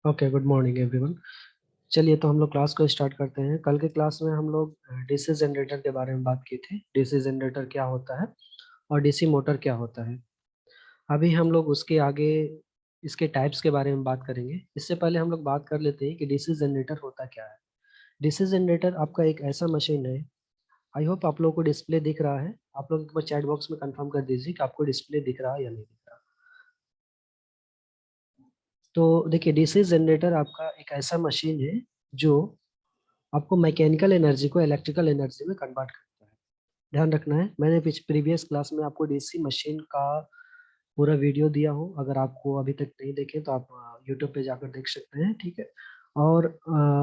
Okay, good morning everyone. चलिए तो हम लोग क्लास को स्टार्ट करते हैं। कल के क्लास में हम लोग डीसी जनरेटर के बारे में बात की थी। डीसी जनरेटर क्या होता है और डीसी मोटर क्या होता है। अभी हम लोग उसके आगे इसके टाइप्स के बारे में बात करेंगे। इससे पहले हम लोग बात कर लेते हैं कि डीसी जनरेटर होता क्या है। डीसी जनरेटर आपका एक ऐसा मशीन है। आई होप आप लोगों को डिस्प्ले दिख रहा है। आप लोग एक बार चैट बॉक्स में कंफर्म कर दीजिए कि आपको डिस्प्ले दिख रहा है या नहीं दिख रहा। तो देखिए, डीसी जनरेटर आपका एक ऐसा मशीन है जो आपको मैकेनिकल एनर्जी को इलेक्ट्रिकल एनर्जी में कन्वर्ट करता है। ध्यान रखना है, मैंने प्रीवियस क्लास में आपको डीसी मशीन का पूरा वीडियो दिया हूँ। अगर आपको अभी तक नहीं देखे तो आप यूट्यूब पे जाकर देख सकते हैं, ठीक है। और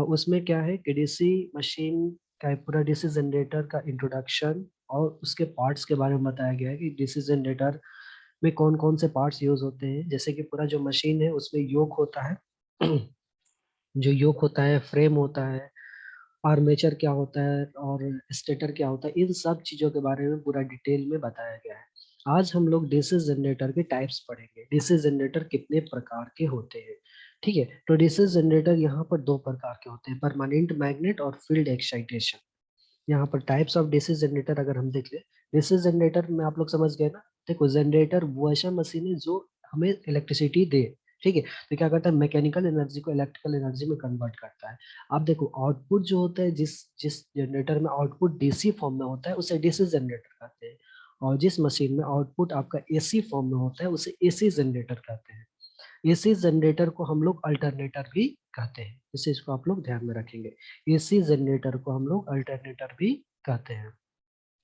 उसमें क्या है कि डीसी मशीन का पूरा डीसी जनरेटर का इंट्रोडक्शन और उसके पार्ट्स के बारे में बताया गया है कि डीसी जनरेटर में कौन कौन से पार्ट्स यूज होते हैं। जैसे कि पूरा जो मशीन है उसमें योक होता है जो योक होता है, फ्रेम होता है, आर्मेचर क्या होता है और स्टेटर क्या होता है, इन सब चीजों के बारे में पूरा डिटेल में बताया गया है। आज हम लोग डीसी जनरेटर के टाइप्स पढ़ेंगे। डीसी जनरेटर कितने प्रकार के होते हैं, ठीक है। तो डीसी जनरेटर यहाँ पर दो प्रकार के होते हैं, परमानेंट मैग्नेट और फील्ड एक्साइटेशन। यहाँ पर टाइप्स ऑफ डीसी जनरेटर अगर हम देख ले, डीसी जनरेटर में आप लोग समझ गए ना। देखो, जनरेटर वो ऐसा मशीन है जो हमें इलेक्ट्रिसिटी दे, ठीक है। तो क्या करता है, मैकेनिकल एनर्जी को इलेक्ट्रिकल एनर्जी में कन्वर्ट करता है। अब देखो, आउटपुट जो होता है, जिस जिस जनरेटर में आउटपुट डीसी फॉर्म में होता है उसे डीसी जनरेटर कहते हैं। और जिस मशीन में आउटपुट आपका एसी फॉर्म में होता है उसे एसी जनरेटर कहते हैं। एसी जनरेटर को हम लोग अल्टरनेटर भी कहते हैं, इसे इसको आप लोग ध्यान में रखेंगे। एसी जनरेटर को हम लोग अल्टरनेटर भी कहते हैं।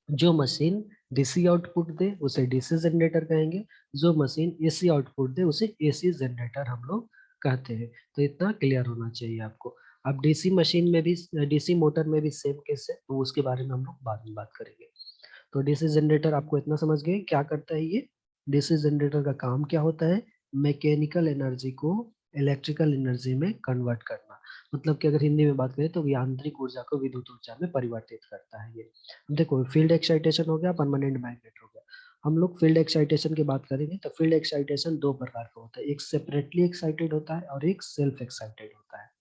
जो मशीन डीसी आउटपुट दे उसे डीसी जनरेटर कहेंगे। जो मशीन एसी आउटपुट दे उसे एसी जनरेटर हम लोग कहते हैं। तो इतना क्लियर होना चाहिए आपको। अब डीसी मशीन में भी, डीसी मोटर में भी सेम केस है, तो उसके बारे में हम लोग बाद में बात करेंगे। तो डीसी जनरेटर आपको इतना समझ गए क्या करता है ये। डीसी जनरेटर का काम क्या होता है, मैकेनिकल एनर्जी को इलेक्ट्रिकल एनर्जी में कन्वर्ट करना। मतलब कि अगर हिंदी में बात करें तो यांत्रिक ऊर्जा को विद्युत ऊर्जा में परिवर्तित करता है ये। अब देखो, फील्ड एक्साइटेशन हो गया, परमानेंट मैग्नेट हो गया। हम लोग फील्ड एक्साइटेशन की बात करेंगे तो फील्ड एक्साइटेशन दो प्रकार का होता है, एक सेपरेटली एक्साइटेड होता है और एक सेल्फ एक्साइटेड होता है।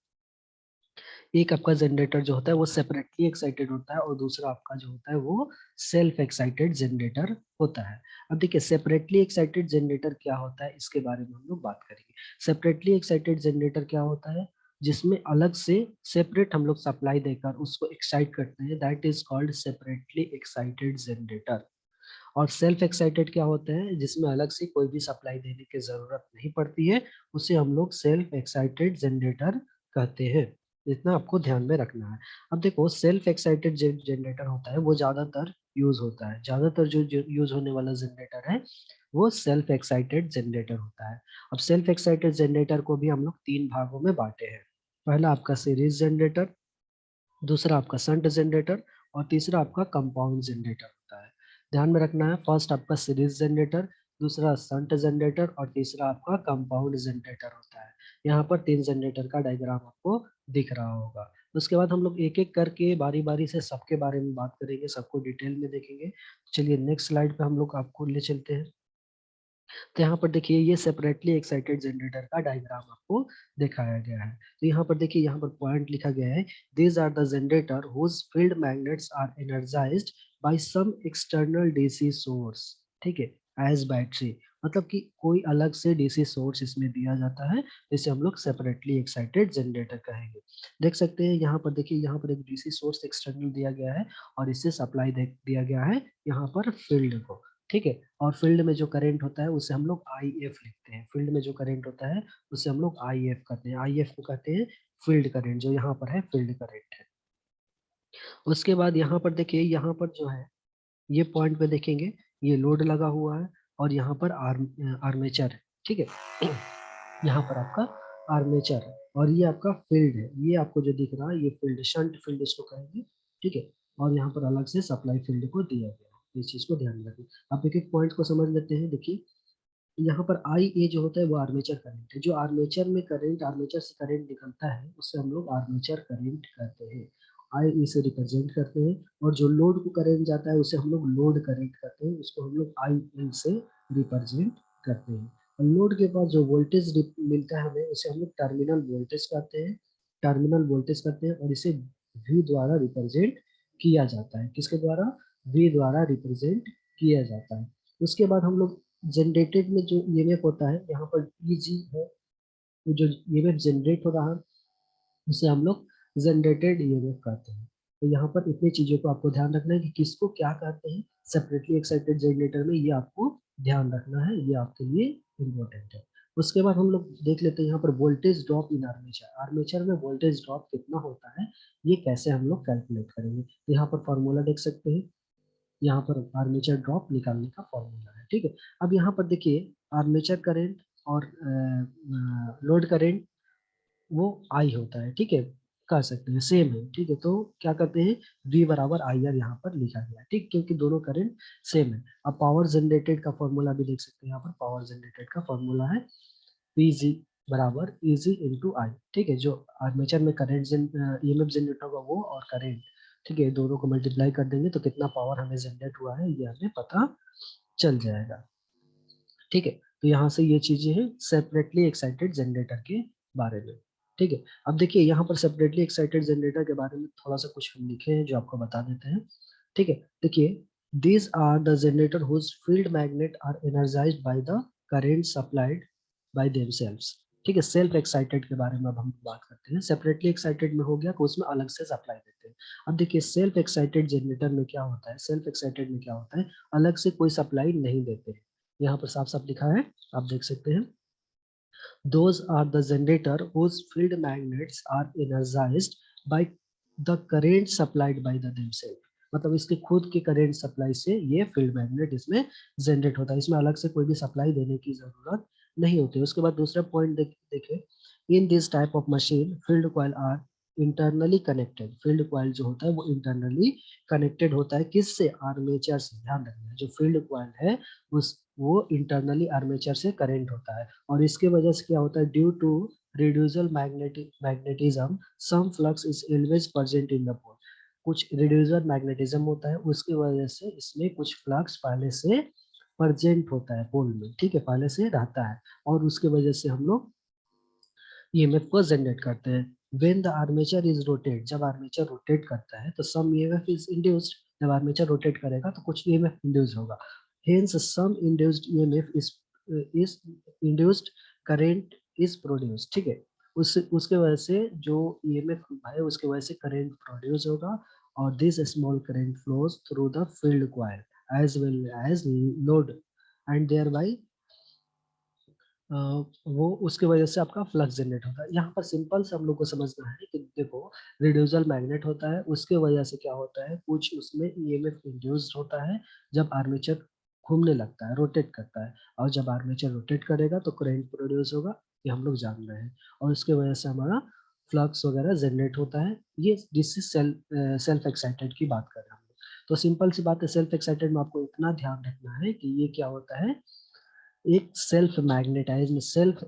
एक आपका जनरेटर जो होता है वो सेपरेटली एक्साइटेड होता है और दूसरा आपका जो होता है वो सेल्फ एक्साइटेड जनरेटर होता है। अब देखिए, सेपरेटली एक्साइटेड जनरेटर क्या होता है इसके बारे में हम लोग बात करेंगे। सेपरेटली एक्साइटेड जनरेटर क्या होता है, जिसमें अलग से सेपरेट हम लोग सप्लाई देकर उसको एक्साइट करते हैं, that is called separately excited generator. और सेल्फ एक्साइटेड क्या होता है, जिसमें अलग से कोई भी सप्लाई देने की जरूरत नहीं पड़ती है, उसे हम लोग सेल्फ एक्साइटेड जनरेटर कहते हैं। इतना आपको ध्यान में रखना है। अब देखो, सेल्फ एक्साइटेड जनरेटर होता है वो ज्यादातर यूज होता है, ज्यादातर जो यूज होने वाला जनरेटर है वो सेल्फ एक्साइटेड जनरेटर होता है। अब सेल्फ एक्साइटेड जनरेटर को भी हम लोग तीन भागों में बांटे हैं। पहला आपका सीरीज जनरेटर, दूसरा आपका शंट जनरेटर और तीसरा आपका कंपाउंड जनरेटर होता है। ध्यान में रखना है, फर्स्ट आपका सीरीज जनरेटर, दूसरा शंट जनरेटर और तीसरा आपका कंपाउंड जनरेटर होता है। यहाँ पर तीन जनरेटर का डायग्राम आपको दिख रहा होगा। उसके बाद हम लोग एक एक करके बारी बारी से सबके बारे में बात करेंगे, सबको डिटेल में देखेंगे। चलिए नेक्स्ट स्लाइड पे हम लोग आपको ले चलते हैं। तो यहाँ पर देखिए, ये सेपरेटली एक्साइटेड जनरेटर का डायग्राम आपको दिखाया गया है। तो यहाँ पर देखिए, यहाँ पर पॉइंट लिखा गया है, these are the generator whose field magnets are energized by some external DC source, ठीक है, एज बैटरी। मतलब कि कोई अलग से डीसी सोर्स इसमें दिया जाता है, जिसे हम लोग सेपरेटली एक्साइटेड जनरेटर कहेंगे। देख सकते हैं यहाँ पर, देखिए यहाँ पर एक डीसी सोर्स एक्सटर्नल दिया गया है और इससे सप्लाई दिया गया है यहाँ पर फील्ड को, ठीक है। और फील्ड में जो करंट होता है उसे हम लोग आई एफ लिखते हैं। फील्ड में जो करंट होता है उसे हम लोग आई एफ कहते हैं। आई एफ को कहते हैं फील्ड करंट, जो यहाँ पर है फील्ड करंट है। उसके बाद यहाँ पर देखिए, यहाँ पर जो है ये पॉइंट पे देखेंगे, ये लोड लगा हुआ है और यहाँ पर आर्मेचर है, ठीक है। यहाँ पर आपका आर्मेचर है और ये आपका फील्ड है। ये आपको जो दिख रहा है ये फील्ड, शंट फील्ड इसको कहेंगे, ठीक है। और यहाँ पर अलग से सप्लाई फील्ड को दिया गया है, इस चीज को ध्यान में रखें। आप एक एक पॉइंट को समझ लेते हैं। देखिए, यहाँ पर आई ए जो होता है वो आर्मेचर करंट है। जो आर्मेचर में करंट, आर्मेचर से करंट निकलता है उसे हम लोग आर्मेचर करंट कहते हैं, आई ए से रिप्रेजेंट करते हैं। और जो लोड को करंट जाता है उसे हम लोग लोड करंट कहते हैं, उसको हम लोग आई एल से रिप्रेजेंट करते हैं। लोड के पास जो वोल्टेज मिलता है हमें, उसे हम लोग टर्मिनल वोल्टेज कहते हैं, टर्मिनल वोल्टेज कहते हैं, और इसे V द्वारा रिप्रेजेंट किया जाता है। किसके द्वारा? V द्वारा रिप्रेजेंट किया जाता है। उसके बाद हम लोग जनरेटेड में जो ईएमएफ होता है, यहाँ पर EG है, जो ईएमएफ जनरेट हो रहा है उसे हम लोग जनरेटेड ईएमएफ कहते हैं। तो यहाँ पर इतनी चीजों को आपको ध्यान रखना है कि किसको क्या कहते हैं सेपरेटली एक्साइटेड जनरेटर में, ये आपको ध्यान रखना है, ये आपके लिए इम्पोर्टेंट है। उसके बाद हम लोग देख लेते हैं यहाँ पर voltage drop in armature. Armature में वोल्टेज ड्रॉप कितना होता है, ये कैसे हम लोग कैलकुलेट करेंगे। तो यहाँ पर फॉर्मूला देख सकते हैं, यहाँ पर आर्मेचर ड्रॉप निकालने का फॉर्मूला है। ठीक है, अब यहाँ पर देखिए आर्मेचर करंट और लोड करंट वो आई होता है। ठीक है, कर सकते हैं, सेम है। ठीक है, तो क्या करते हैं, V बराबर आई आर यहाँ पर लिखा गया है। ठीक, क्योंकि दोनों करंट सेम है। अब पावर जनरेटेड का फॉर्मूला भी देख सकते हैं, यहाँ पर पावर जनरेटेड का फॉर्मूला है PG बराबर EG इंटू आई। ठीक है, जो आर्मेचर में करंट ईएमएफ जनरेट होगा वो और करंट, ठीक है, दोनों को मल्टीप्लाई कर देंगे तो कितना पावर हमें जनरेट हुआ है ये हमें पता चल जाएगा। ठीक है, तो यहाँ से ये चीजें हैं सेपरेटली एक्साइटेड जनरेटर के बारे में। ठीक है, अब देखिए यहाँ पर सेपरेटली एक्साइटेड जनरेटर के बारे में थोड़ा सा कुछ हम लिखे हैं जो आपको बता देते हैं। ठीक है, देखिए these are the generator whose field magnet are energized by the current supplied by themselves। ठीक है, सेल्फ एक्साइटेड के बारे में अब हम बात करते हैं। सेपरेटली एक्साइटेड में हो गया तो उसमें अलग से सप्लाई देते हैं। अब देखिए सेल्फ एक्साइटेड जनरेटर में क्या होता है, सेल्फ एक्साइटेड में क्या होता है, अलग से कोई सप्लाई नहीं देते हैं। यहाँ पर साफ साफ लिखा है, आप देख सकते हैं, those are the generator whose field magnets are energized by the current supplied by the themselves। मतलब इसके खुद के करंट सप्लाई से ये फील्ड मैग्नेट इसमें जनरेट होता है, इसमें अलग से कोई भी सप्लाई देने की जरूरत नहीं होती। उसके बाद दूसरा पॉइंट देखें, in this type of machine field coil are internally connected. Field coil जो होता है वो इंटरनली कनेक्टेड होता है, किससे? आर्मेचर से। ध्यान रखना, जो फील्ड कॉइल है उस वो इंटरनली आर्मेचर से करंट होता है, और इसके वजह से क्या होता है, due to residual magnetism some flux is always present in the pole. कुछ रिड्यूसर मैग्नेटिज्म होता है, उसकी वजह से इसमें कुछ फ्लक्स पहले से प्रेजेंट होता है पोल में। ठीक है, पहले से रहता है, और उसके वजह से हम लोग ईएमएफ को जनरेट करते हैं। When the armature is rotate, जब आर्मेचर रोटेट करता है तो सम ईएमएफ इज इंड्यूस्ड। जब आर्मेचर रोटेट करेगा तो कुछ ईएमएफ इंड्यूस होगा, hence some induced EMF is induced current is produced. ठीक है, उसके वजह से जो ईएमएफ है उसके वजह से करंट प्रोड्यूस होगा, और this small current flows through the field coil as well as load, and thereby वो उसके वजह से आपका फ्लक्स जनरेट होता है। यहाँ पर सिंपल से हम लोग को समझना है कि देखो रिड्यूसर मैग्नेट होता है, उसके वजह से क्या होता है, कुछ उसमें ईएमएफ इंड्यूस्ड होता है जब आर्मेचर घूमने लगता है, रोटेट करता है, और जब आर्मेचर रोटेट करेगा तो करंट प्रोड्यूस होगा, ये हम लोग जान रहे हैं, और उसके वजह से हमारा फ्लक्स वगैरह जनरेट होता है। ये जिससे सेल्फ एक्साइटेड की बात कर रहे हैं हम लोग। तो सिंपल सी बात है, सेल्फ एक्साइटेड में आपको इतना ध्यान रखना है कि ये क्या होता है, एक self magnetised self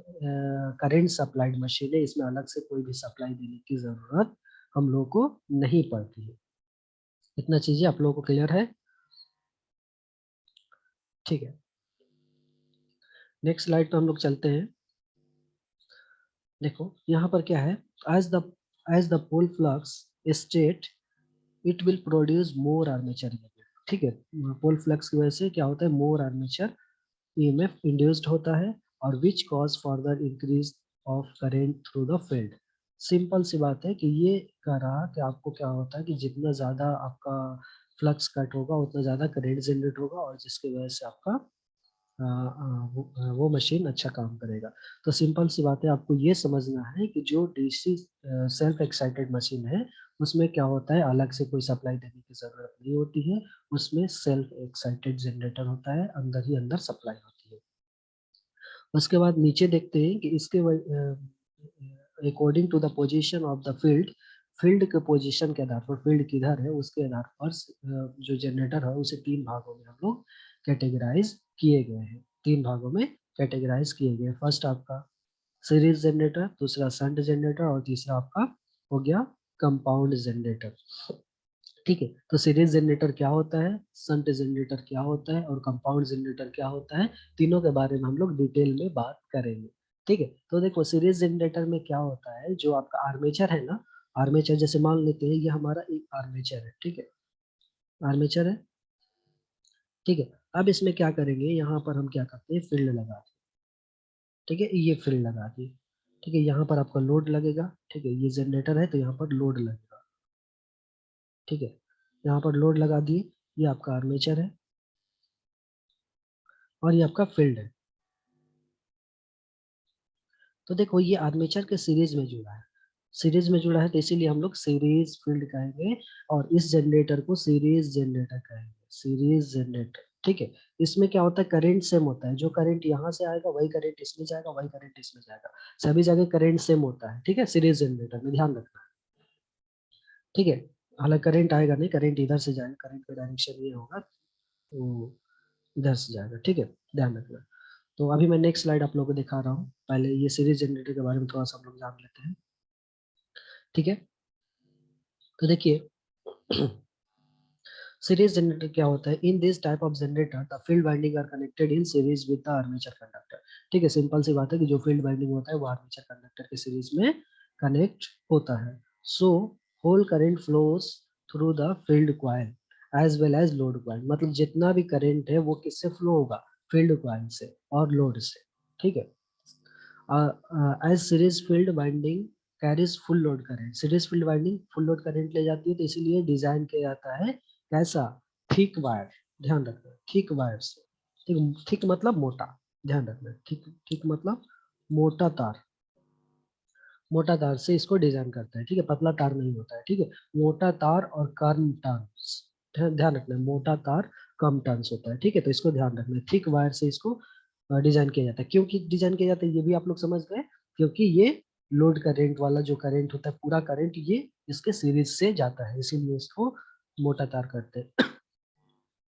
current supplied machine है, इसमें अलग से कोई भी सप्लाई देने की जरूरत हम लोगों को नहीं पड़ती है। इतना चीजें आप लोगों को क्लियर है? ठीक है, नेक्स्ट स्लाइड पे हम लोग चलते हैं। देखो यहाँ पर क्या है, as the pole flux state it will produce more armature EMF. ठीक है, पोल फ्लक्स की वजह से क्या होता है, मोर आर्मेचर ईएमएफ इंड्यूस्ड होता है, और which cause further increase of current through the field. Simple सी बात है कि ये करा कि आपको क्या होता है कि जितना ज्यादा आपका फ्लक्स कट होगा उतना ज्यादा करंट जनरेट होगा, और जिसकी वजह से आपका वो मशीन अच्छा काम करेगा। तो सिंपल सी बात है, आपको ये समझना है कि जो डीसी सेल्फ एक्साइटेड मशीन है उसमें क्या होता है, अलग से कोई सप्लाई देने की जरूरत नहीं होती है, उसमें सेल्फ एक्साइटेड जनरेटर होता है, अंदर ही अंदर सप्लाई होती है। उसके बाद नीचे देखते हैं कि इसके according to the position of the field, field के पोजीशन के आधार पर, फील्ड किधर है उसके आधार पर जो जनरेटर है उसे तीन भागों में हम लोग कैटेगराइज किए गए हैं, तीन भागों में कैटेगराइज किए गए। फर्स्ट आपका सीरीज जनरेटर, दूसरा शंट जनरेटर, और तीसरा आपका हो गया कंपाउंड जनरेटर। ठीक है। तो सीरीज जनरेटर क्या होता है, शंट जनरेटर क्या होता है और कंपाउंड जनरेटर क्या होता है, और कंपाउंड जनरेटर क्या होता है, तीनों के बारे में हम लोग डिटेल में बात करेंगे। ठीक है। तो देखो सीरीज जनरेटर में क्या होता है, जो आपका आर्मेचर है ना, आर्मेचर जैसे मान लेते हैं ये हमारा एक आर्मेचर है, ठीक है, आर्मेचर है, ठीक है। अब इसमें क्या करेंगे, यहाँ पर हम क्या करते हैं, फील्ड लगा दें, ठीक है, ये फील्ड लगा दी, ठीक है। यहाँ पर आपका लोड लगेगा, ठीक है, ये जनरेटर है तो यहाँ पर लोड लगेगा, ठीक है, यहाँ पर लोड लगा दिए, ये आपका आर्मेचर है और ये आपका फील्ड है। तो देखो ये आर्मेचर के सीरीज में जुड़ा है, सीरीज में जुड़ा है तो इसीलिए हम लोग सीरीज फील्ड कहेंगे, और इस जनरेटर को सीरीज जनरेटर कहेंगे, सीरीज जनरेटर, ठीक है। इसमें क्या होता है, करंट सेम होता है, जो करंट यहाँ से आएगा वही करंट इसमें जाएगा, वही करंट इसमें जाएगा, सभी जगह करंट सेम होता है, ठीक है, सीरीज जनरेटर में ध्यान रखना है, ठीक है। हालांकि करंट आएगा नहीं, करंट इधर से जाएगा, करंट का डायरेक्शन ये होगा तो इधर से जाएगा, ठीक है, ध्यान रखना। तो अभी मैं नेक्स्ट स्लाइड आप लोगों को दिखा रहा हूँ, पहले ये सीरीज जनरेटर के बारे में थोड़ा सा हम लोग जान लेते हैं, ठीक है। तो देखिए सीरीज जनरेटर क्या होता है, in this type of generator the field winding are connected in series with the armature conductor, ठीक है, सिंपल सी बात है कि जो फील्ड वाइंडिंग होता है वो आर्मेचर कंडक्टर के सीरीज में कनेक्ट होता है। So whole current flows through the field coil as well as load coil, मतलब जितना भी करंट है वो किससे फ्लो होगा, फील्ड कॉइल से और लोड से, ठीक है। As series field winding carries full load current, series field winding full load current ले जाती है, तो इसीलिए डिजाइन किया जाता है कैसा, थिक वायर, ध्यान रखना, थिक वायर से, ठीक, थिक मतलब मोटा, ध्यान रखना, ठीक, ठीक मतलब मोटा तार, मोटा तार से इसको डिजाइन करता है, ठीक है, पतला तार नहीं होता है, ठीक है, मोटा तार और कम टर्न्स, ध्यान रखना, मोटा तार कम टर्न्स होता है, ठीक है, तो इसको ध्यान रखना, थिक वायर से इसको डिजाइन किया जाता है। क्योंकि डिजाइन किया जाता है ये भी आप लोग समझ गए, क्योंकि ये लोड करंट वाला जो करंट होता है, पूरा करंट ये इसके सीरीज से जाता है, इसीलिए इसको मोटा तार करते हैं।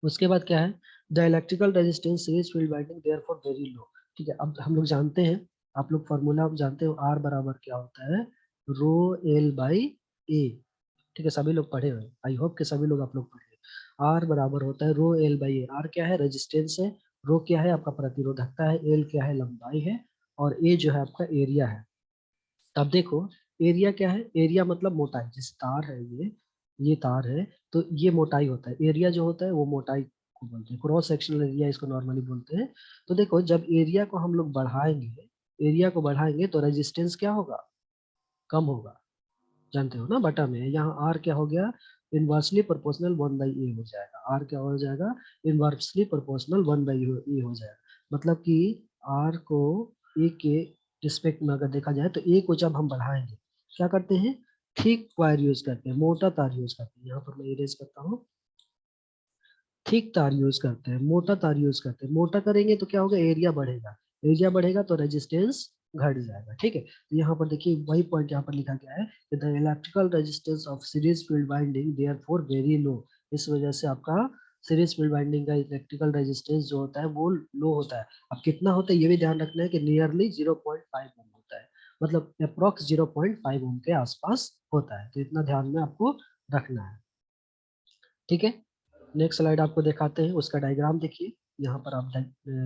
उसके बाद क्या है, the electrical resistance series field winding therefore very low, ठीक है। अब हम लोग जानते हैं, आप लोग फॉर्मूला जानते हो, आर बराबर क्या होता है, रो एल बाई ए, ठीक है, सभी लोग पढ़े हुए, आई होप कि सभी लोग आप लोग पढ़े। आर बराबर होता है rho L by A, R क्या है, रेजिस्टेंस है, रो क्या है आपका प्रतिरोधकता है, एल क्या है लंबाई है, और ए जो है आपका एरिया है। अब देखो एरिया क्या है, एरिया मतलब मोटाई, जैसे तार है ये तार है, तो ये मोटाई होता है, एरिया जो होता है वो मोटाई को बोलते हैं, क्रॉस सेक्शनल एरिया इसको नॉर्मली बोलते हैं। तो देखो जब एरिया को हम लोग बढ़ाएंगे, एरिया को बढ़ाएंगे तो रेजिस्टेंस क्या होगा, कम होगा, जानते हो ना, बटा में यहाँ आर क्या हो गया, इनवर्सली प्रोपोर्शनल 1/a हो जाएगा, आर क्या हो जाएगा, इनवर्सली प्रोपोर्शनल 1/a हो जाएगा, मतलब कि आर को ए के रिस्पेक्ट में अगर देखा जाए तो ए को जब हम बढ़ाएंगे क्या करते हैं, थिक वायर यूज करते हैं, मोटा तार यूज करते हैं, यहाँ पर मैं इरेज करता हूँ, थिक तार यूज करते हैं, मोटा तार यूज करते हैं, मोटा करेंगे तो क्या होगा, एरिया बढ़ेगा, एरिया बढ़ेगा तो रेजिस्टेंस घट जाएगा, ठीक है। तो यहाँ पर देखिए वही पॉइंट यहाँ पर लिखा गया है कि the electrical resistance of series field winding therefore very low, इस वजह से आपका सीरीज फील्ड वाइंडिंग का इलेक्ट्रिकल रेजिस्टेंस जो होता है वो लो होता है। अब कितना होता है ये भी ध्यान रखना है कि नियरली 0.5 ओम होता है, मतलब अप्रोक्स 0.5 ओम के आसपास होता है, तो इतना ध्यान में आपको रखना है, ठीक है। नेक्स्ट स्लाइड आपको दिखाते हैं, उसका डायग्राम देखिए, यहाँ पर आप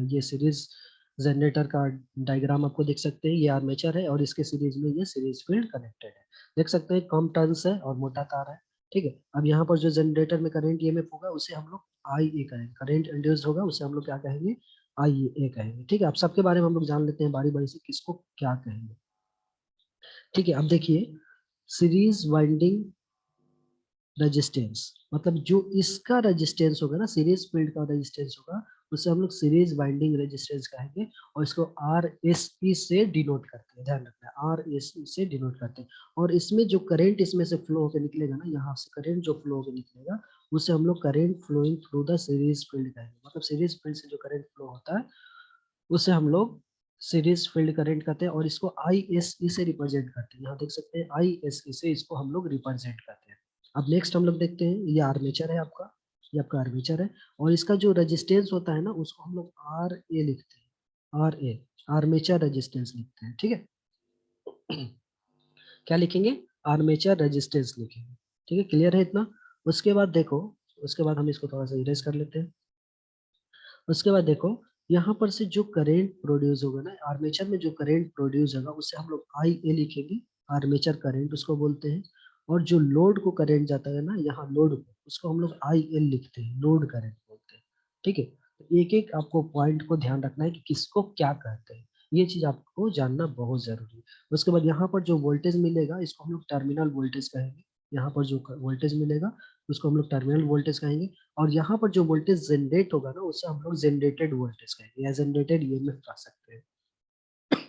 ये सीरीज जनरेटर का डायग्राम आपको देख सकते हैं, ये आर्मेचर है और इसके सीरीज में ये सीरीज फील्ड कनेक्टेड है, देख सकते हैं कम टर्न्स है और मोटा तार है, ठीक है। अब यहाँ पर जो जनरेटर में करंट ईएमएफ होगा उसे हम लोग आई ए कहेंगे, करंट इंड्यूस्ड होगा उसे हम लोग क्या कहेंगे, आई ए कहेंगे, ठीक है। अब सबके बारे में हम लोग जान लेते हैं बारी बारी से किसको क्या कहेंगे, ठीक है। अब देखिए सीरीज वाइंडिंग रेजिस्टेंस, मतलब जो इसका रेजिस्टेंस होगा ना, सीरीज फील्ड का रेजिस्टेंस होगा उसे हम लोग सीरीज वाइंडिंग रेजिस्टेंस कहेंगे, और इसको आर एस ई से डिनोट करते हैं, ध्यान रखना है, आर एस ई से डिनोट करते हैं। और इसमें जो करंट इसमें से फ्लो होकर निकलेगा ना, यहाँ से करंट जो फ्लो होकर निकलेगा उसे हम लोग current flowing through the series field कहेंगे, मतलब सीरीज फील्ड से जो करंट फ्लो होता है उसे हम लोग सीरीज फील्ड करंट कहते हैं, और इसको आई एस ई से रिप्रेजेंट करते हैं, यहाँ देख सकते हैं आई एस ई से इसको हम लोग रिप्रेजेंट करते हैं। अब नेक्स्ट हम लोग देखते हैं, ये आर्मेचर है आपका, ये आपका आर्मेचर है, और इसका जो रेजिस्टेंस होता है ना उसको हम लोग आर ए लिखते हैं, आर ए, आर्मेचर रेजिस्टेंस लिखते हैं, ठीक है। क्या लिखेंगे, आर्मेचर रेजिस्टेंस लिखेंगे, ठीक है, क्लियर है इतना। उसके बाद देखो, उसके बाद हम इसको थोड़ा सा इरेज कर लेते हैं। उसके बाद देखो, यहाँ पर से जो करेंट प्रोड्यूस होगा ना आर्मेचर में, जो करेंट प्रोड्यूस होगा उसे हम लोग आई ए लिखेंगे, आर्मेचर करंट उसको बोलते हैं। और जो लोड को करंट जाता है ना, यहाँ लोड को, उसको हम लोग आई एल लिखते हैं, लोड करंट बोलते हैं। ठीक है, तो एक एक आपको पॉइंट को ध्यान रखना है कि किसको क्या कहते हैं, ये चीज आपको जानना बहुत जरूरी है। उसके बाद यहाँ पर जो वोल्टेज मिलेगा इसको हम लोग टर्मिनल वोल्टेज कहेंगे। यहाँ पर जो वोल्टेज मिलेगा उसको हम लोग टर्मिनल वोल्टेज कहेंगे। और यहाँ पर जो वोल्टेज जनरेट होगा ना उसे हम लोग जनरेटेड वोल्टेज कहेंगे, या जनरेटेड ईएमएफ कह सकते हैं।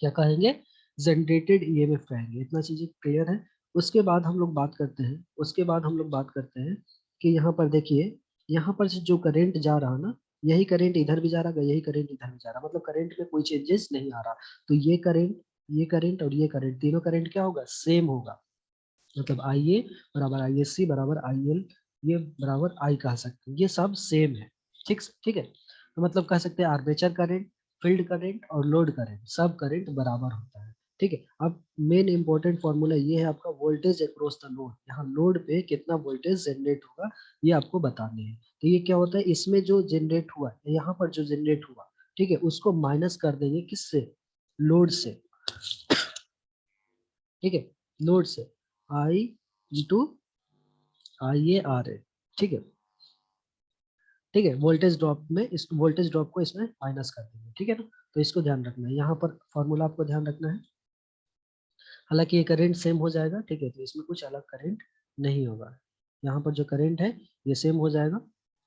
क्या कहेंगे? जनरेटेड ईएमएफ कहेंगे। इतना चीजें क्लियर है। उसके बाद हम लोग बात करते हैं, उसके बाद हम लोग बात करते हैं कि यहाँ पर देखिए, यहाँ पर से जो करंट जा रहा ना, यही करंट इधर भी जा रहा है, यही करंट इधर भी जा रहा है, मतलब करंट में कोई चेंजेस नहीं आ रहा। तो ये करंट और ये करंट, तीनों करंट क्या होगा? सेम होगा। मतलब आई ए बराबर आई एस सी बराबर आई एल, ये बराबर आई कह सकते हैं, ये सब सेम है। ठीक ठीक है, तो मतलब कह सकते हैं आर्मेचर करंट, फील्ड करंट और लोड करंट, सब करंट बराबर होता है। ठीक है, अब मेन इंपॉर्टेंट फॉर्मूला ये है आपका, वोल्टेज अक्रॉस द लोड। यहाँ लोड पे कितना वोल्टेज जनरेट होगा ये आपको बतानी है। तो ये क्या होता है, इसमें जो जनरेट हुआ, यहाँ पर जो जनरेट हुआ, ठीक है, उसको माइनस कर देंगे किससे? लोड से। ठीक है, लोड से, आई into I A R A. ठीक है, ठीक है, वोल्टेज ड्रॉप में, इस वोल्टेज ड्रॉप को इसमें माइनस कर देंगे। ठीक है ना, तो इसको ध्यान रखना है, यहाँ पर फॉर्मूला आपको ध्यान रखना है। हालांकि ये करंट सेम हो जाएगा, ठीक है, तो इसमें कुछ अलग करंट नहीं होगा। यहाँ पर जो करंट है ये सेम हो जाएगा,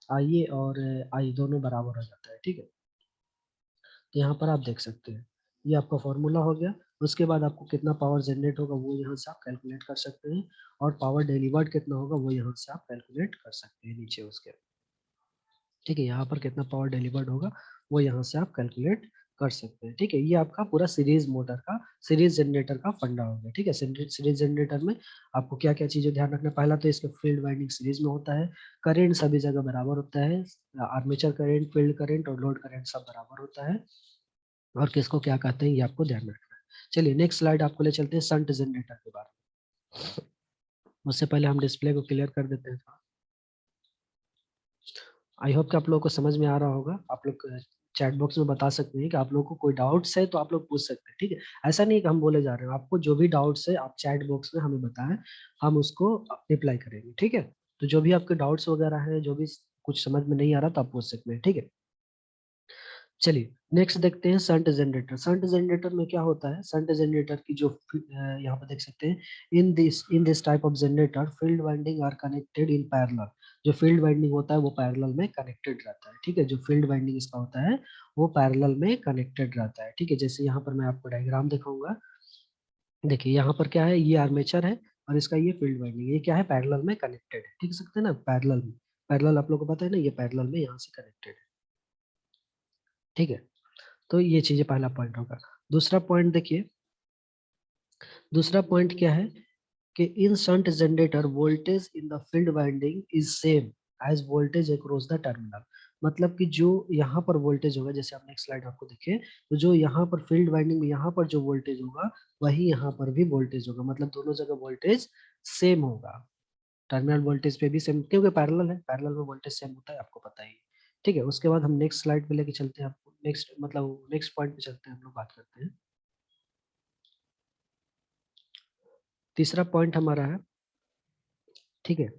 आई ए और आई दोनों बराबर हो जाता है। ठीक है, तो यहाँ पर आप देख सकते हैं, ये आपका फॉर्मूला हो गया। उसके बाद आपको कितना पावर जनरेट होगा वो यहाँ से आप कैलकुलेट कर सकते हैं, और पावर डिलीवर्ड कितना होगा वो यहाँ से आप कैलकुलेट कर सकते हैं नीचे उसके। ठीक है, यहाँ पर कितना पावर डिलीवर्ड होगा वो यहाँ से आप कैलकुलेट कर सकते हैं। ठीक है, ये आपका पूरा सीरीज मोटर का, सीरीज जनरेटर का फंडा हो गया। ठीक है, सीरीज जनरेटर में आपको क्या क्या चीजें ध्यान रखना है? पहला तो इसका फील्ड वाइंडिंग सीरीज में होता है, करंट सभी जगह बराबर होता है, आर्मेचर करंट, फील्ड करंट और लोड करंट सब बराबर होता है, और किसको क्या कहते हैं ये आपको ध्यान रखना है। चलिए नेक्स्ट स्लाइड आपको ले चलते हैं शंट जनरेटर के बारे में। उससे पहले हम डिस्प्ले को क्लियर कर देते हैं। आई होप कि आप लोगों को समझ में आ रहा होगा। आप लोग चैट बॉक्स में बता सकते हैं कि आप लोगों को कोई डाउट्स है तो आप लोग पूछ सकते हैं। ठीक है, ऐसा नहीं कि हम बोले जा रहे हैं, आपको जो भी डाउट्स है आप चैट बॉक्स में हमें बताएं, हम उसको रिप्लाई करेंगे। ठीक है, तो जो भी आपके डाउट्स वगैरह है, जो भी कुछ समझ में नहीं आ रहा तो आप पूछ सकते हैं। ठीक है, चलिए नेक्स्ट देखते हैं शंट जनरेटर। शंट जनरेटर में क्या होता है? शंट जनरेटर की जो यहाँ पे देख सकते हैं, in this type of generator field winding are connected in parallel. जो फील्ड वाइंडिंग होता है वो पैरेलल में कनेक्टेड रहता है। ठीक है, जो फील्ड वाइंडिंग इसका होता है वो पैरेलल में कनेक्टेड रहता है। ठीक है, जैसे यहाँ पर मैं आपको डायग्राम दिखाऊंगा। देखिए यहाँ पर क्या है, ये आर्मेचर है और इसका ये फील्ड वाइंडिंग, ये क्या है? पैरेलल में कनेक्टेड है। ठीक सकते हैं ना, पैरेलल में, पैरेलल आप लोग को पता है ना, ये पैरेलल में यहाँ से कनेक्टेड है। ठीक है, तो ये चीजें पहला पॉइंट होगा। दूसरा पॉइंट देखिए, दूसरा पॉइंट क्या है कि in shunt generator voltage in the field winding is same as voltage across the terminal. मतलब कि जो यहाँ पर वोल्टेज होगा, जैसे आप नेक्स्ट स्लाइड आपको देखें, तो जो यहाँ पर फील्ड वाइंडिंग में यहाँ पर जो वोल्टेज होगा वही यहाँ पर भी वोल्टेज होगा, मतलब दोनों जगह वोल्टेज सेम होगा। टर्मिनल वोल्टेज पे भी सेम, क्योंकि पैरेलल है, पैरेलल में वोल्टेज सेम होता है, आपको पता ही है। ठीक है, उसके बाद हम नेक्स्ट स्लाइड पे लेके चलते हैं आपको, नेक्स्ट मतलब नेक्स्ट पॉइंट पे चलते हैं, हम लोग बात करते हैं। तीसरा पॉइंट हमारा है, ठीक है,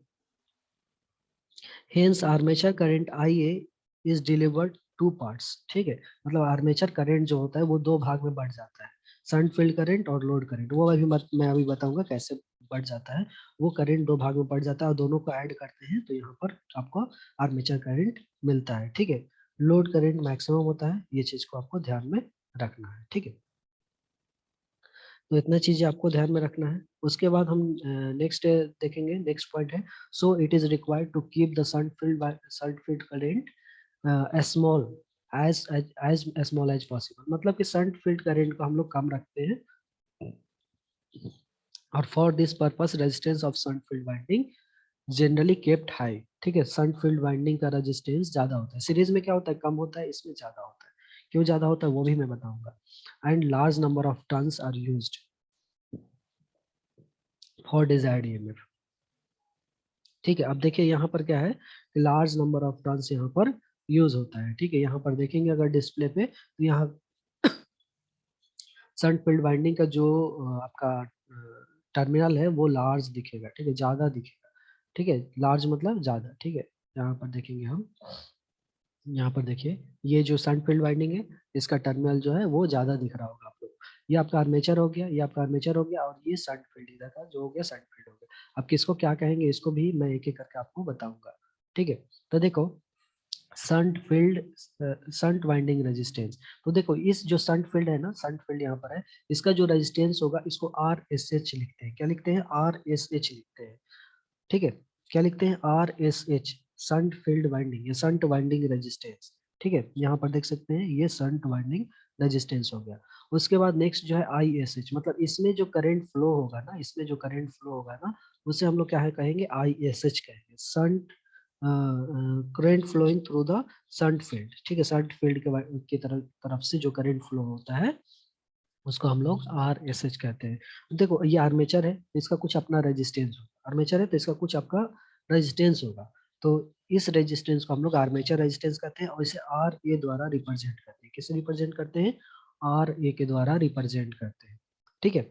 hence armature current I A is delivered two parts. ठीक है, मतलब आर्मेचर करंट जो होता है वो दो भाग में बढ़ जाता है, शंट फील्ड करंट और लोड करंट। वो अभी मैं अभी बताऊंगा कैसे बढ़ जाता है। वो करंट दो भाग में बढ़ जाता है और दोनों को ऐड करते हैं तो यहाँ पर आपको आर्मेचर करंट मिलता है। ठीक है, लोड करंट मैक्सिमम होता है, ये चीज को आपको ध्यान में रखना है। ठीक है, तो इतना चीजें आपको ध्यान में रखना है। उसके बाद हम नेक्स्ट देखेंगे, नेक्स्ट पॉइंट है, so it is required to keep the shunt field current small as as small as possible. मतलब कि शंट फील्ड करंट को हम लोग कम रखते हैं, और for this purpose resistance of shunt field winding generally kept high. ठीक है, शंट फील्ड वाइंडिंग का रेजिस्टेंस ज्यादा होता है, सीरीज में क्या होता है कम होता है, इसमें ज्यादा होता है। क्यों ज्यादा होता है वो भी मैं बताऊंगा। And large number of turns are used for desired EMF. ठीक है। अब देखिए यहाँ पर क्या है कि लार्ज नंबर ऑफ टर्न्स यहाँ पर यूज होता है। ठीक है, यहाँ पर देखेंगे अगर डिस्प्ले पे तो यहाँ शंट फील्ड वाइंडिंग का जो आपका टर्मिनल है वो लार्ज दिखेगा। ठीक है, ज्यादा दिखेगा। ठीक है, लार्ज मतलब ज्यादा। ठीक है, यहाँ पर देखेंगे हम, यहाँ पर देखिए ये जो शंट फील्ड वाइंडिंग है इसका टर्मिनल जो है वो ज्यादा दिख रहा होगा आपको। ये आपका आर्मेचर हो गया, ये आपका आर्मेचर हो गया, और ये शंट फील्ड इधर का जो हो गया शंट फील्ड हो गया। अब किसको क्या कहेंगे इसको भी मैं एक एक करके आपको बताऊंगा। ठीक है, तो देखो shunt field shunt winding resistance. तो देखो इस जो शंट फील्ड है ना, शंट फील्ड यहाँ पर है, इसका जो रेजिस्टेंस होगा इसको आर एस एच लिखते हैं। क्या लिखते हैं? आर एस एच लिखते हैं। ठीक है, क्या लिखते हैं? R S H, shunt field winding या शंट वाइंडिंग रेजिस्टेंस। ठीक है, यहाँ पर देख सकते हैं ये शंट वाइंडिंग रेजिस्टेंस हो गया। उसके बाद नेक्स्ट जो है आई एस एच, मतलब इसमें जो करंट फ्लो होगा ना, इसमें जो करंट फ्लो होगा ना उसे हम लोग क्या है कहेंगे? आई एस एच कहेंगे, shunt current flowing through the shunt field. ठीक है, शंट फील्ड की तरफ से जो करंट फ्लो होता है उसको हम लोग आर एस एच कहते हैं। देखो ये आर्मेचर है, इसका कुछ अपना रेजिस्टेंस होगा। आर्मेचर है तो इसका कुछ आपका रेजिस्टेंस होगा। तो इस रेजिस्टेंस को हम लोग आर्मेचर रेजिस्टेंस कहते हैं, और इसे आर ए द्वारा रिप्रेजेंट करते हैं। किसे रिप्रेजेंट करते हैं? आर ए के द्वारा रिप्रेजेंट करते हैं। ठीक है,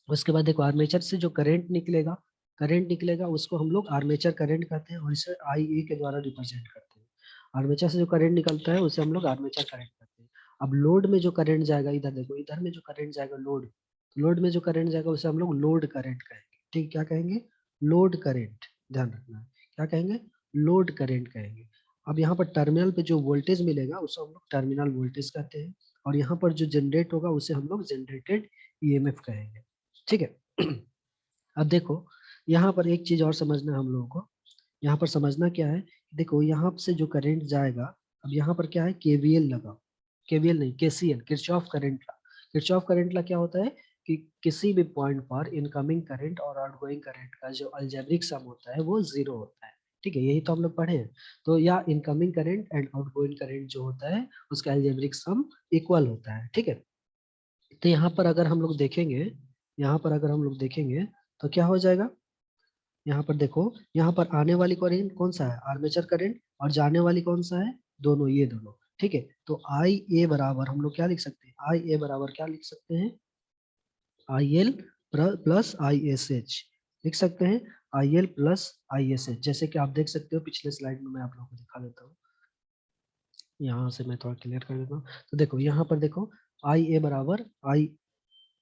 उसके बाद देखो आर्मेचर से जो करंट निकलेगा उसको हम लोग आर्मेचर करंट कहते हैं, और इसे आई ए के द्वारा रिप्रेजेंट करते हैं। आर्मेचर से जो करंट निकलता है उसे हम लोग आर्मेचर करंट कहते हैं। अब लोड में जो करंट जाएगा, इधर देखो, इधर में जो करंट जाएगा लोड, तो लोड में जो करंट जाएगा उसे हम लोग लोड करंट कहेंगे। ठीक, क्या कहेंगे? लोड करंट, ध्यान रखना है। क्या कहेंगे? लोड करंट कहेंगे। अब यहाँ पर टर्मिनल पे जो वोल्टेज मिलेगा उसे हम लोग टर्मिनल वोल्टेज कहते हैं, और यहाँ पर जो जनरेट होगा उसे हम लोग जनरेटेड ईएमएफ कहेंगे। ठीक है। अब देखो यहाँ पर एक चीज और समझना है हम लोगों को। यहाँ पर समझना क्या है, देखो यहाँ से जो करंट जाएगा, अब यहाँ पर क्या है? केवीएल लगाओ। केवीएल नहीं, केसीएल, किरचॉफ करंट ला। किरचॉफ करंट ला क्या होता है कि किसी भी पॉइंट पर इनकमिंग करंट और आउटगोइंग करंट का जो अलजेब्रिक सम होता है वो जीरो होता है। ठीक है, यही तो हम लोग पढ़े हैं। तो या incoming current and outgoing current जो होता है उसका अलजेब्रिक सम इक्वल होता है। ठीक है, तो यहाँ पर अगर हम लोग देखेंगे, यहाँ पर अगर हम लोग देखेंगे तो क्या हो जाएगा? यहाँ पर देखो, यहाँ पर आने वाली करंट कौन सा है? Armature current. और जाने वाली कौन सा है? दोनों, ये दोनों। ठीक है, तो आई ए बराबर हम लोग क्या लिख सकते हैं? आई ए बराबर क्या लिख सकते हैं? I L plus I S H लिख सकते हैं। I L plus I S H, जैसे कि आप देख सकते हो पिछले स्लाइड में मैं आप लोगों को दिखा देता हूँ। यहाँ से मैं थोड़ा क्लियर कर देता हूँ। तो देखो यहाँ पर देखो, आई ए बराबर आई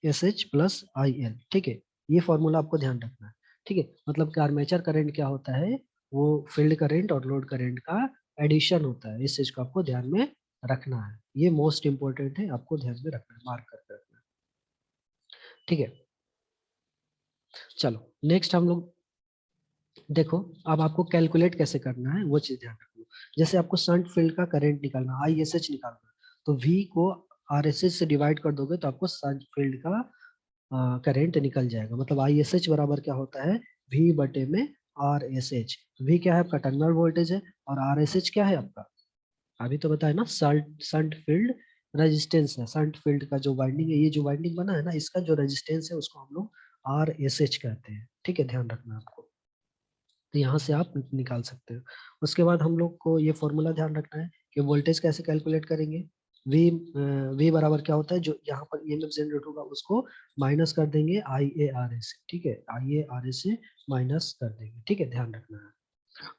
S H plus I L. ठीक है, ये फॉर्मूला आपको ध्यान रखना है। ठीक है, मतलब कि आर्मेचर करंट क्या होता है? वो फील्ड करंट और लोड करंट का एडिशन होता है। इस चीज को आपको ध्यान में रखना है, ये मोस्ट इंपॉर्टेंट है, आपको ध्यान में रखना है, मार्क करके रखना है। ठीक है, चलो नेक्स्ट हम लोग देखो, अब आपको कैलकुलेट कैसे करना है वो चीज ध्यान रखना। जैसे आपको शंट फील्ड का करंट निकालना, आई एस एच निकालना, तो वी को आर एस एच से डिवाइड कर दोगे तो आपको शंट फील्ड का करंट निकल जाएगा। मतलब आई एस एच बराबर क्या होता है? वी बटे में आर एस एच। वी क्या है? आपका टर्मिनल वोल्टेज है, और आर एस एच क्या है आपका? अभी तो बताया ना, शंट फील्ड रेजिस्टेंस है। शंट फील्ड का जो वाइंडिंग है, ये जो वाइंडिंग बना है ना, इसका जो रेजिस्टेंस है उसको हम लोग आर एस एच कहते हैं। ठीक है, ध्यान रखना आपको। तो यहाँ से आप निकाल सकते हो। उसके बाद हम लोग को ये फॉर्मूला ध्यान रखना है कि वोल्टेज कैसे कैलकुलेट करेंगे। वी वी बराबर क्या होता है? जो यहाँ पर ईएमएफ जनरेट होगा उसको माइनस कर देंगे आई ए आर एस से। ठीक है, आई ए आर एस से माइनस कर देंगे। ठीक है, ध्यान रखना है।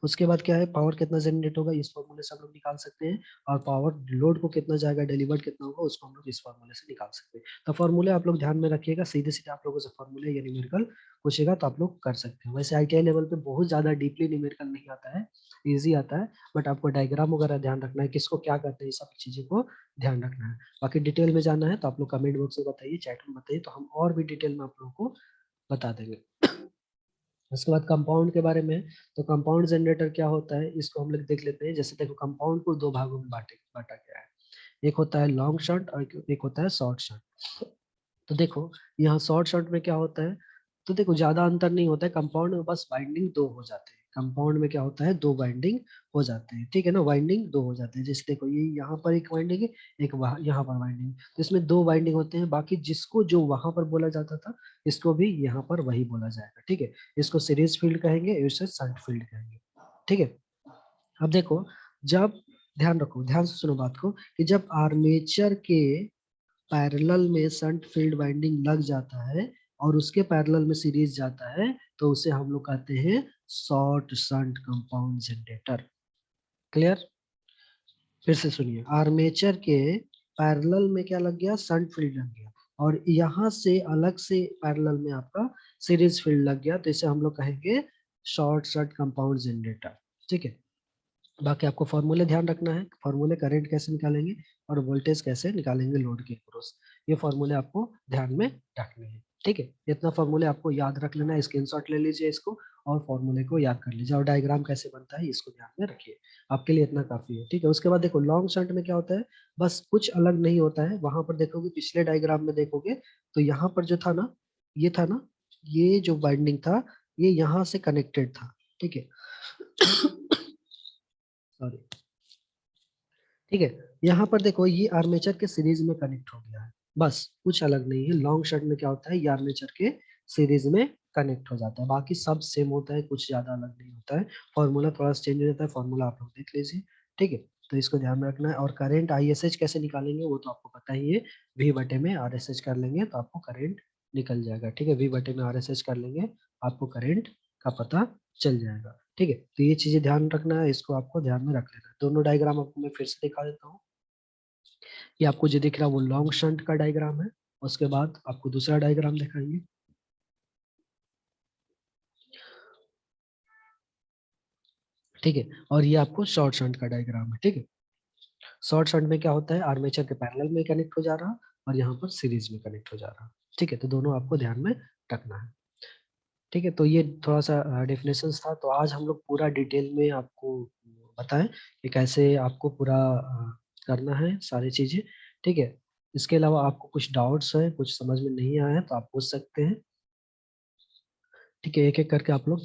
उसके बाद क्या है? पावर कितना जनरेट होगा इस फॉर्मूले से हम लोग निकाल सकते हैं, और पावर लोड को कितना जाएगा, डिलीवर्ड कितना होगा, उसको हम लोग इस फॉर्मूले से निकाल सकते हैं। तो फॉर्मूले आप लोग ध्यान में रखिएगा, सीधे सीधे आप लोगों से फॉर्मूले या न्यूमेरिकल पूछेगा तो आप लोग कर सकते हैं। वैसे आईटीआई लेवल पे बहुत ज्यादा डीपली न्यूमेरिकल नहीं आता है, ईजी आता है, बट आपको डायग्राम वगैरह ध्यान रखना है, किसको क्या करते हैं, ये सब चीजें को ध्यान रखना है। बाकी डिटेल में जानना है तो आप लोग कमेंट बॉक्स में बताइए, चैट में बताइए, तो हम और भी डिटेल में आप लोगों को बता देंगे। उसके बाद कंपाउंड के बारे में, तो कंपाउंड जनरेटर क्या होता है इसको हम लोग देख लेते हैं। जैसे देखो, कंपाउंड को दो भागों में बांटा गया है। एक होता है लॉन्ग शॉट और एक होता है शॉर्ट शॉट। तो देखो यहाँ शॉर्ट शॉट में क्या होता है, तो देखो ज्यादा अंतर नहीं होता है, कंपाउंड में बस बाइंडिंग दो हो जाते हैं। कंपाउंड में क्या होता है, 2 वाइंडिंग हो जाते हैं, ठीक है ना, वाइंडिंग 2 हो जाते हैं। जैसे देखो ये यहाँ पर एक वाइंडिंग है, एक वहाँ यहाँ पर वाइंडिंग, तो इसमें 2 वाइंडिंग होते हैं। बाकी जिसको जो वहां पर बोला जाता था, इसको भी यहाँ पर वही बोला जाएगा, ठीक है। इसको सीरीज फील्ड कहेंगे, इसे शंट फील्ड कहेंगे, ठीक है। अब देखो, जब ध्यान रखो, ध्यान से सुनो बात को, कि जब आर्मेचर के पैरेलल में शंट फील्ड वाइंडिंग लग जाता है और उसके पैरेलल में सीरीज जाता है, तो उसे हम लोग कहते हैं short shunt compound generator. Clear? फिर से सुनिए, आर्मेचर के पैरेलल में क्या लग गया, शंट फील्ड लग गया, और यहाँ से अलग से पैरेलल में आपका सीरीज फील्ड लग गया, तो इसे हम लोग कहेंगे शॉर्ट शंट कंपाउंड जनरेटर, ठीक है। बाकी आपको फॉर्मूले ध्यान रखना है, फॉर्मूले करंट कैसे निकालेंगे और वोल्टेज कैसे निकालेंगे लोड के क्रॉस, ये फॉर्मूले आपको ध्यान में रखने हैं, ठीक है। इतना फॉर्मूले आपको याद रख लेना है, स्क्रीनशॉट ले लीजिए इसको और फॉर्मूले को याद कर लीजिए, और डायग्राम कैसे बनता है इसको ध्यान में रखिए, आपके लिए इतना काफी है, ठीक है। उसके बाद देखो लॉन्ग शंट में क्या होता है, बस कुछ अलग नहीं होता है। वहां पर देखोगे, पिछले डायग्राम में देखोगे तो यहाँ पर जो था ना, ये था ना, ये जो वाइंडिंग था, ये यहाँ से कनेक्टेड था, ठीक है। सॉरी, ठीक है। यहाँ पर देखो ये आर्मेचर के सीरीज में कनेक्ट हो गया है, बस कुछ अलग नहीं है। लॉन्ग शंट में क्या होता है, ये आर्मेचर के सीरीज में कनेक्ट हो जाता है, बाकी सब सेम होता है, कुछ ज्यादा अलग नहीं होता है। फॉर्मूला थोड़ा सा चेंज हो जाता है, फॉर्मूला आप लोग देख लीजिए, ठीक है। तो इसको ध्यान में रखना है। और करंट आईएसएच कैसे निकालेंगे वो तो आपको पता ही है, वी बटे में आरएसएच कर लेंगे तो आपको करंट निकल जाएगा, ठीक है। वी बटे में आरएसएच कर लेंगे, आपको करंट का पता चल जाएगा, ठीक है। तो ये चीजें ध्यान रखना है, इसको आपको ध्यान में रख लेना है। दोनों डायग्राम आपको मैं फिर से दिखा देता हूँ। ये आपको जो दिख रहा है वो लॉन्ग शंट का डायग्राम है, उसके बाद आपको दूसरा डायग्राम दिखाएंगे, ठीक है। और ये आपको शॉर्ट शंट का डायग्राम है, ठीक है। शॉर्ट शंट में क्या होता है, आर्मेचर के पैरेलल में कनेक्ट हो जा रहा और यहाँ पर सीरीज में कनेक्ट हो जा रहा, ठीक है। तो दोनों आपको ध्यान में रखना है, ठीक है। तो ये थोड़ा सा डेफिनेशन था। तो आज हम लोग पूरा डिटेल में आपको बताएं कि कैसे आपको पूरा करना है सारी चीजें, ठीक है। इसके अलावा आपको कुछ डाउट्स है, कुछ समझ में नहीं आया है तो आप पूछ सकते हैं, ठीक है। एक एक करके आप लोग